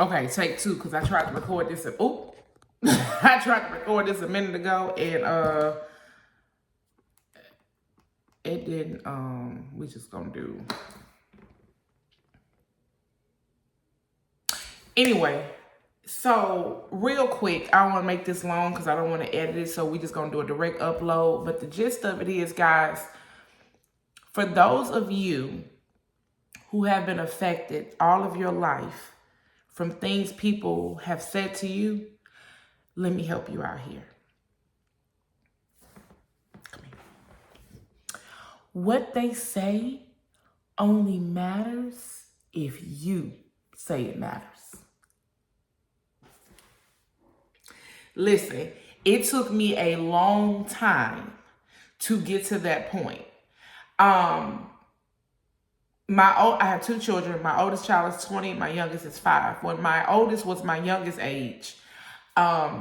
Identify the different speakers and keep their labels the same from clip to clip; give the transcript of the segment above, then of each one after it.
Speaker 1: Okay, take two, because I tried to record this. I tried to record this a minute ago, and it didn't. We just gonna do. Anyway, so real quick, I don't want to make this long because I don't want to edit it. So we just gonna do a direct upload. But the gist of it is, guys, for those of you who have been affected all of your life from things people have said to you, let me help you out here. Come here. What they say only matters if you say it matters. Listen, it took me a long time to get to that point. I have two children. My oldest child is 20. My youngest is 5. When my oldest was my youngest age,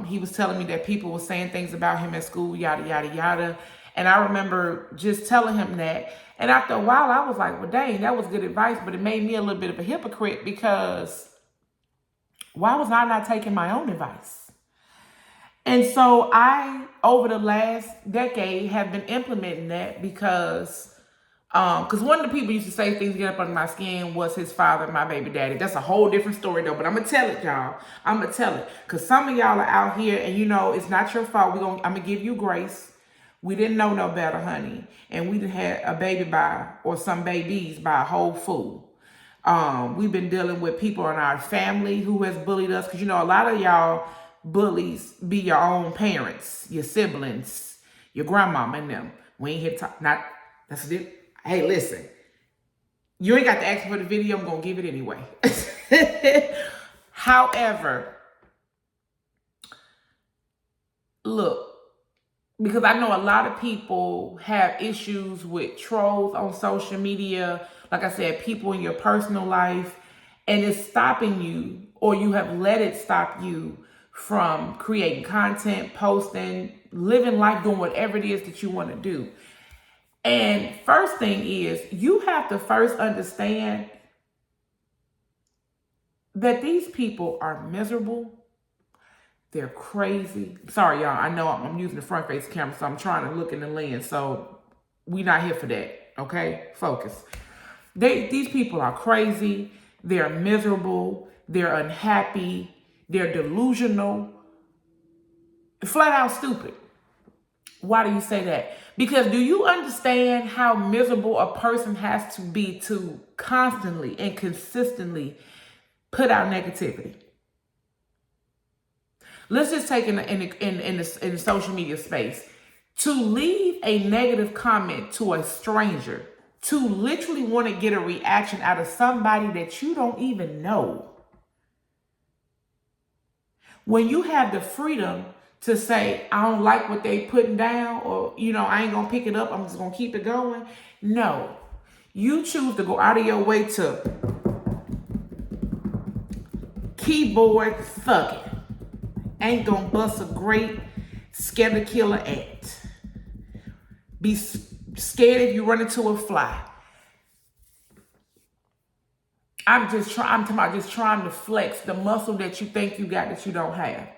Speaker 1: he was telling me that people were saying things about him at school, yada, yada, yada. And I remember just telling him that. And after a while, I was like, well, dang, that was good advice. But it made me a little bit of a hypocrite because why was I not taking my own advice? And so I, over the last decade, have been implementing that because one of the people used to say things get up under my skin was his father, my baby daddy. That's a whole different story though, but I'm gonna tell it, y'all. I'm gonna tell it because some of y'all are out here and you know it's not your fault. I'm gonna give you grace. We didn't know no better, honey, and we done had a baby by or some babies by a whole fool. We've been dealing with people in our family who has bullied us because you know a lot of y'all bullies be your own parents, your siblings, your grandmama and them. We ain't here to talk. Not that's it. Hey, listen, you ain't got to ask for the video. I'm going to give it anyway. However, look, because I know a lot of people have issues with trolls on social media. Like I said, people in your personal life, and it's stopping you, or you have let it stop you from creating content, posting, living life, doing whatever it is that you want to do. And first thing is, you have to first understand that these people are miserable. They're crazy. Sorry, y'all. I know I'm using the front face camera, so I'm trying to look in the lens. So we're not here for that. Okay? Focus. These people are crazy. They're miserable. They're unhappy. They're delusional. Flat out stupid. Why do you say that? Because do you understand how miserable a person has to be to constantly and consistently put out negativity? Let's just take in the social media space. To leave a negative comment to a stranger, to literally want to get a reaction out of somebody that you don't even know. When you have the freedom to say, I don't like what they putting down, or, you know, I ain't going to pick it up. I'm just going to keep it going. No, you choose to go out of your way to keyboard thugging. Ain't going to bust a great scared killer act. Be scared if you run into a fly. I'm talking about just trying to flex the muscle that you think you got that you don't have.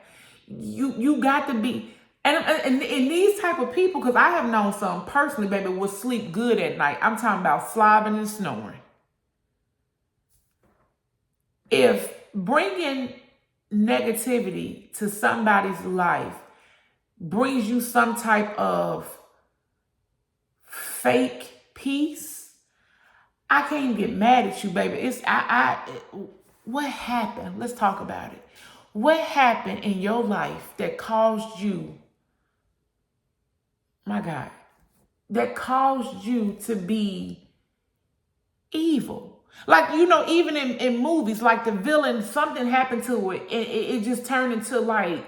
Speaker 1: You got to be, and these type of people, because I have known some personally, baby, will sleep good at night. I'm talking about slobbing and snoring. If bringing negativity to somebody's life brings you some type of fake peace, I can't get mad at you, baby. What happened? Let's talk about it. What happened in your life that caused you, my God, that caused you to be evil? Like, you know, even in movies, like the villain, something happened to it, and it just turned into like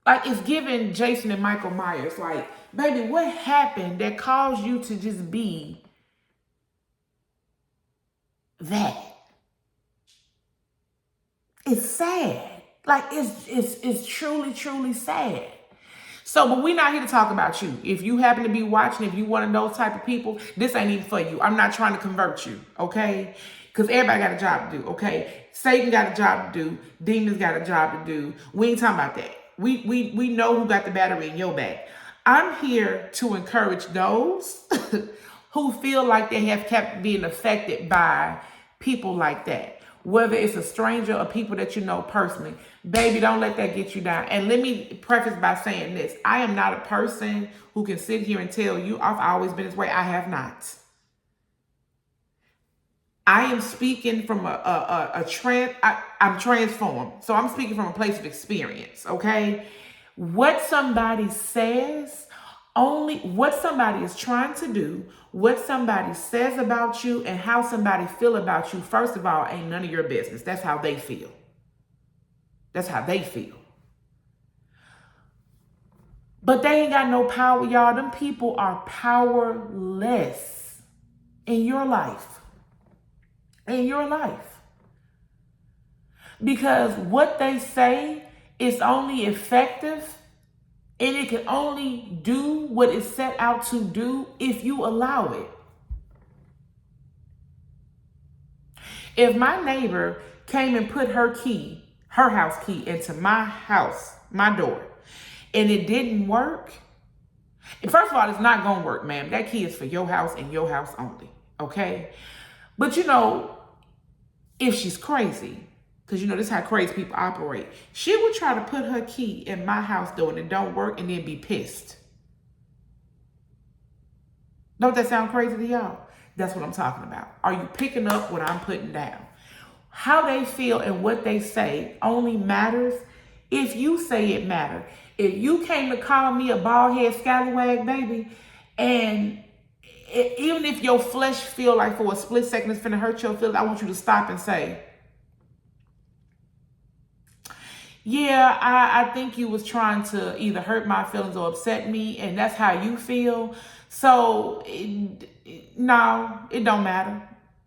Speaker 1: it's giving Jason and Michael Myers. Like, baby, what happened that caused you to just be that? It's sad. Like, it's truly, truly sad. So, but we're not here to talk about you. If you happen to be watching, if you one of those type of people, this ain't even for you. I'm not trying to convert you, okay? Because everybody got a job to do, okay? Satan got a job to do. Demons got a job to do. We ain't talking about that. We know who got the battery in your back. I'm here to encourage those who feel like they have kept being affected by people like that. Whether it's a stranger or people that you know personally. Baby, don't let that get you down. And let me preface by saying this. I am not a person who can sit here and tell you I've always been this way. I have not. I am speaking from I'm transformed. So I'm speaking from a place of experience, okay? What somebody says, only what somebody is trying to do, what somebody says about you, and how somebody feel about you, first of all, ain't none of your business. That's how they feel. That's how they feel. But they ain't got no power, y'all. Them people are powerless in your life. In your life. Because what they say is only effective and it can only do what it's set out to do if you allow it. If my neighbor came and put her house key into my house, my door, and it didn't work, and first of all, it's not going to work, ma'am. That key is for your house and your house only, okay? But you know, if she's crazy, because you know this is how crazy people operate, she would try to put her key in my house door and it don't work and then be pissed. Don't that sound crazy to y'all? That's what I'm talking about. Are you picking up what I'm putting down? How they feel and what they say only matters if you say it matters. If you came to call me a bald head scallywag, baby, and even if your flesh feel like for a split second it's finna hurt your feelings, I want you to stop and say, yeah, I think you was trying to either hurt my feelings or upset me, and that's how you feel. So, no, it don't matter.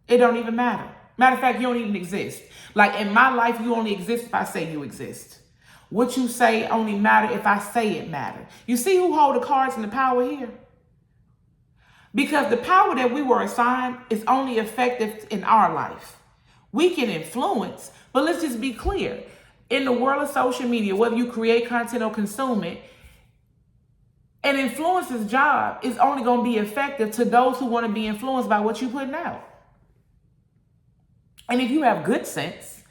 Speaker 1: It don't even matter. Matter of fact, you don't even exist. Like in my life, you only exist if I say you exist. What you say only matter if I say it matter. You see who hold the cards and the power here? Because the power that we were assigned is only effective in our life. We can influence, but let's just be clear. In the world of social media, whether you create content or consume it, an influencer's job is only going to be effective to those who want to be influenced by what you're putting out. And if you have good sense,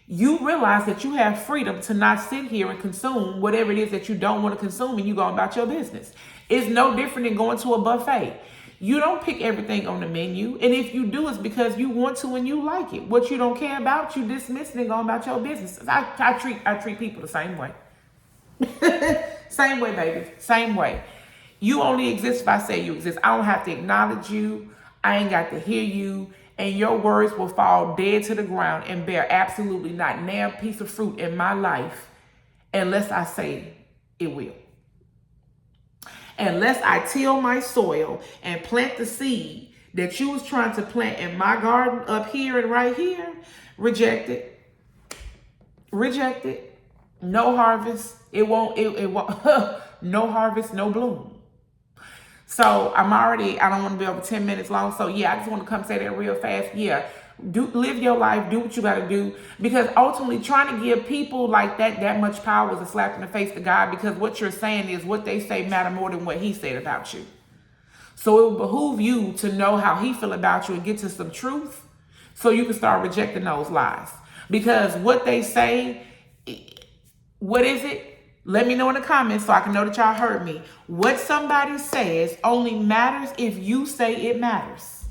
Speaker 1: you realize that you have freedom to not sit here and consume whatever it is that you don't want to consume and you go about your business. It's no different than going to a buffet. You don't pick everything on the menu. And if you do, it's because you want to and you like it. What you don't care about, you dismiss it and go about your business. I treat people the same way. Same way, baby. Same way. You only exist if I say you exist. I don't have to acknowledge you. I ain't got to hear you. And your words will fall dead to the ground and bear absolutely not a damn piece of fruit in my life unless I say it will. Unless I till my soil and plant the seed that you was trying to plant in my garden up here and right here, reject it. Reject it. No harvest. It won't, no harvest, no bloom. So I don't want to be over 10 minutes long. So yeah, I just want to come say that real fast. Yeah, live your life, do what you got to do. Because ultimately trying to give people like that much power is a slap in the face to God, because what you're saying is what they say matter more than what he said about you. So it will behoove you to know how he feel about you and get to some truth so you can start rejecting those lies. Because what they say, what is it? Let me know in the comments so I can know that y'all heard me. What somebody says only matters if you say it matters.